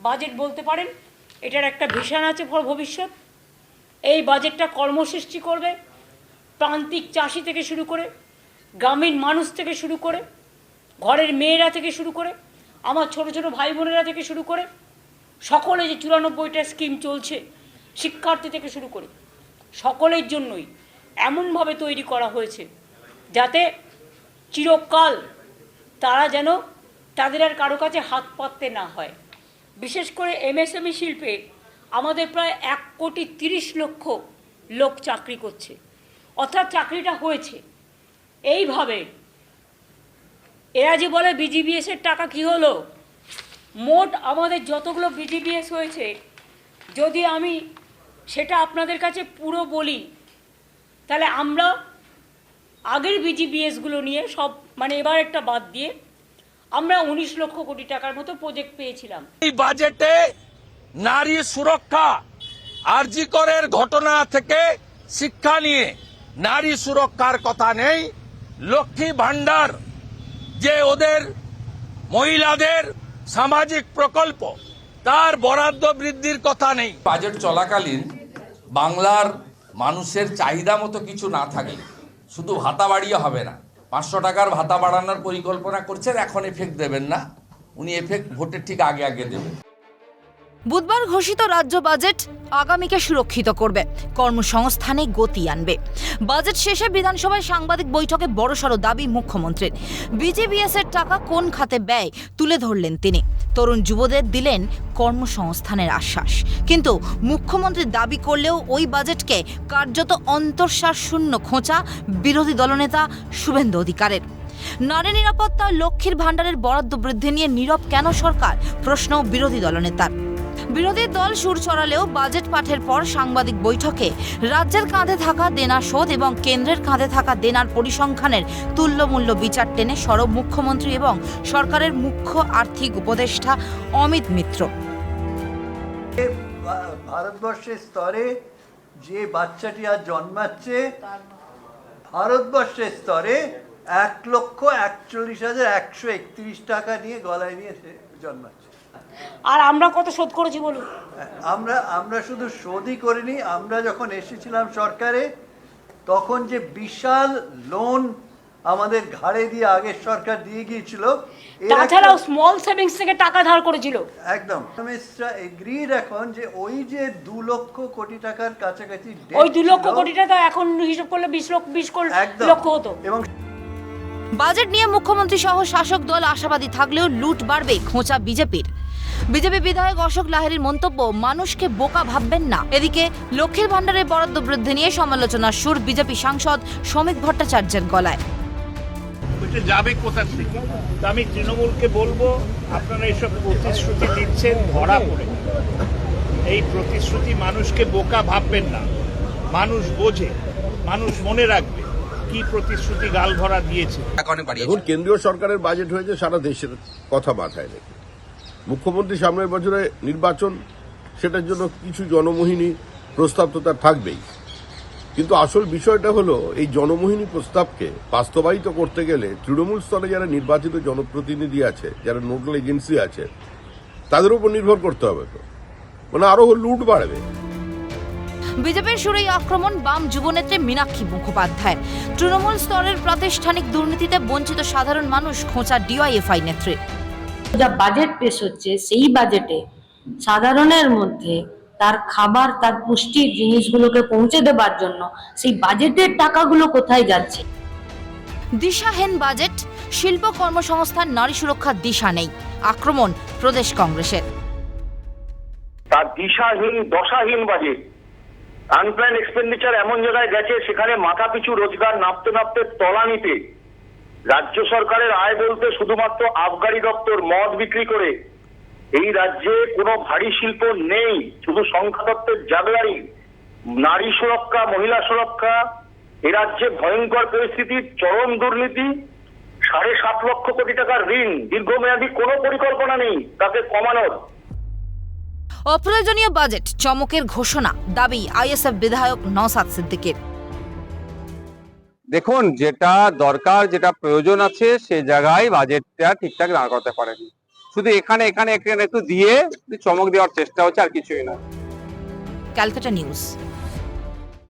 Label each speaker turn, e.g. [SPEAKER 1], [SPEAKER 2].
[SPEAKER 1] Budget বলতে পারেন এটার একটা ভিশন আছে ভবিষ্যৎ। এই বাজেটটা কর্মসৃষ্টি করবে, প্রান্তিক চাষি থেকে শুরু করে, গ্রামীণ মানুষ থেকে শুরু করে, ঘরের মেয়েরা থেকে শুরু করে, আমার ছোট ছোট ভাই বোনেরা থেকে শুরু করে, সকলে যে 94টা স্কিম চলছে, শিক্ষার্থী থেকে শুরু করে সকলের জন্যই এমনভাবে তৈরি করা হয়েছে যাতে চিরকাল তারা যেন তাদের আর কারো কাছে হাত পাততে না হয়। বিশেষ করে এমএসএমই শিল্পে আমাদের প্রায় 1,30,00,000 লোক চাকরি করছে, অর্থাৎ চাকরিটা হয়েছে। এইভাবে এরা যে বলে বিজিবিএসের টাকা কি হলো, মোট আমাদের যতগুলো বিজিবিএস হয়েছে, যদি আমি সেটা আপনাদের কাছে পুরো বলি তাহলে আমরা আগের বিজিবিএসগুলো নিয়ে সব এবার একটা বাদ দিয়ে আমরা 19 লক্ষ কোটি টাকার মতো প্রজেক্ট পেয়েছিলাম।
[SPEAKER 2] এই বাজেটে নারী সুরক্ষা, আরজি করের ঘটনা থেকে শিক্ষা নিয়ে নারী সুরক্ষার কথা নেই। লক্ষ্মী ভান্ডার যে ওদের মহিলাদের সামাজিক প্রকল্প, তার বরাদ্দ বৃদ্ধির কথা নেই।
[SPEAKER 3] বাজেট চলাকালীন বাংলার মানুষের চাহিদা মতো কিছু না থাকলে শুধু ভাতা বাড়িয়ে হবে না। 500 টাকার ভাতা বাড়ানোর পরিকল্পনা করছেন, এখন এফেক্ট দেবেন না, উনি এফেক্ট ভোটের ঠিক আগে আগে দেবেন।
[SPEAKER 4] বুধবার ঘোষিত রাজ্য বাজেট আগামীকে সুরক্ষিত করবে, কর্মসংস্থানে গতি আনবে। বাজেট শেষে বিধানসভায় সাংবাদিক বৈঠকে বড়সড় দাবি মুখ্যমন্ত্রীর। বিজিবিএস এর টাকা কোন খাতে ব্যয় তুলে ধরলেন তিনি। তরুণ যুবদের দিলেন কর্মসংস্থানের আশ্বাস। কিন্তু মুখ্যমন্ত্রী দাবি করলেও ওই বাজেটকে কার্যত অন্তঃসার শূন্য খোঁচা বিরোধী দলনেতা শুভেন্দু অধিকারের। নারী নিরাপত্তা, লক্ষ্মীর ভাণ্ডারের বরাদ্দ বৃদ্ধি নিয়ে নীরব কেন সরকার, প্রশ্ন বিরোধী দলনেতার। বিরোধী দল সুর চড়ালেও বাজেট পাঠের পর সাংবাদিক বৈঠকে রাজ্যের কাঁধে থাকা দেনা শোধ এবং কেন্দ্রের কাঁধে থাকা দেনার পরিসংখ্যানের তুল্যমূল্য বিচার টেনে সরব মুখ্যমন্ত্রী এবং সরকারের মুখ্য আর্থিক উপদেষ্টা অমিত মিত্র।
[SPEAKER 5] ভারতবর্ষের স্তরে যে বাচ্চাটি আজ জন্মাচ্ছে, ভারতবর্ষের স্তরে 1,41,131 টাকা নিয়ে গলায় নিয়ে সে জন্মাচ্ছে।
[SPEAKER 1] আর আমরা কত শোধ করেছি বলুন?
[SPEAKER 5] আমরা শুধু শোধই করিনি, আমরা যখন এসেছিলাম সরকারে তখন যে বিশাল লোন আমাদের ঘাড়ে দিয়ে আগের সরকার দিয়ে গিয়েছিল,
[SPEAKER 1] তাছাড়াও স্মল সেভিংস থেকে টাকা ধার করেছিল।
[SPEAKER 5] একদম এগ্রিড এখন যে ওই যে 2 লক্ষ কোটি টাকার কাছাকাছি,
[SPEAKER 1] ওই 2 লক্ষ কোটি টাকা এখন হিসাব করলে 20 লক্ষ হতো।
[SPEAKER 5] এবং
[SPEAKER 4] বাজেট নিয়ে মুখ্যমন্ত্রী সহ শাসক দল আশাবাদী থাকলেও লুট বাড়বে খোঁচা বিজেপির। বিজেপি বিধায়ক অশোক লাহিড়ীর মন্তব্য, মানুষকে বোকা ভাববেন না। এদিকে লক্ষ্মীর ভাণ্ডারের বরাদ্দ বৃদ্ধি নিয়ে সমালোচনার সুর বিজেপি সাংসদ শ্রমিক ভট্টাচার্যের গলায়।
[SPEAKER 6] যাবে কোথা থেকে? আমি তৃণমূলকে বলবো, আপনারা এসব প্রতিশ্রুতি দিচ্ছেন ধরা পড়ে। এই প্রতিশ্রুতি মানুষকে বোকা ভাববেন না। মানুষ বোঝে, মানুষ মনে রাখবে কি প্রতিশ্রুতি গাল ভরা দিয়েছে।
[SPEAKER 7] এখন কেন্দ্রীয় সরকারের বাজেট হয়েছে সারা দেশের কথা মাথায় রেখে। মুখ্যমন্ত্রী সামনের বছরে নির্বাচন, সেটার জন্য কিছু জনমোহিনী প্রস্তাব তো তার থাকবেই। কিন্তু আসল বিষয়টা হলো এই জনমোহিনী প্রস্তাবকে বাস্তবায়িত করতে গেলে তৃণমূল স্তরে যারা নির্বাচিত জনপ্রতিনিধি আছে, যারা নোডাল এজেন্সি আছে, তাদের উপর নির্ভর করতে হবে। তো আরো লুট বাড়বে।
[SPEAKER 4] বিজেপির সুরেই আক্রমণ বাম যুবনেত্রী মীনাক্ষী মুখোপাধ্যায়। তৃণমূল স্তরের প্রাতিষ্ঠানিক দুর্নীতিতে বঞ্চিত সাধারণ মানুষ খোঁচা ডিওয়াইএফআই নেত্রী।
[SPEAKER 8] যা বাজেট পেশ হচ্ছে, সেই বাজেটে সাধারণের মধ্যে তার খাবার, তার পুষ্টির জিনিসগুলোকে পৌঁছে দেবার জন্য সেই বাজেটের টাকাগুলো কোথায় যাচ্ছে?
[SPEAKER 4] দিশাহীন বাজেট, শিল্প কর্মসংস্থান, নারী সুরক্ষার দিশা নেই, আক্রমণ প্রদেশ কংগ্রেসের।
[SPEAKER 9] তার দিশাহীন, দশাহীন বাজেট। আনপ্ল্যান্ড এক্সপেন্ডিচার এমন জায়গায় গেছে, সেখানে মাথা পিছু রোজগার নাপতে নাপতে তলানিতে। রাজ্য সরকারের আয় বলতে শুধুমাত্র আবগারি দপ্তর মদ বিক্রি করে। এই রাজ্যে কোনো ভারী শিল্প নেই, শুধু সংখ্যা দপ্তরের জাগলারি। নারী সুরক্ষা, মহিলা সুরক্ষা, এ রাজ্যে ভয়ঙ্কর পরিস্থিতি, চরম দুর্নীতি, 7.5 লক্ষ কোটি টাকার ঋণ, দীর্ঘমেয়াদী কোনো পরিকল্পনা নেই তাকে কমানোর।
[SPEAKER 4] অপ্রয়োজনীয় বাজেট, চমকের ঘোষণা, দাবি আইএসএফ বিধায়ক নওশাদ সিদ্দিকীর।
[SPEAKER 10] দেখুন, যেটা দরকার, যেটা প্রয়োজন আছে, সে জায়গায় বাজেটটা ঠিকঠাক দাঁড় করতে পারেনি। শুধু এখানে এখানে এখানে একটু দিয়ে চমক দেওয়ার চেষ্টা হচ্ছে, আর কিছুই না।
[SPEAKER 4] ক্যালকাটা নিউজ।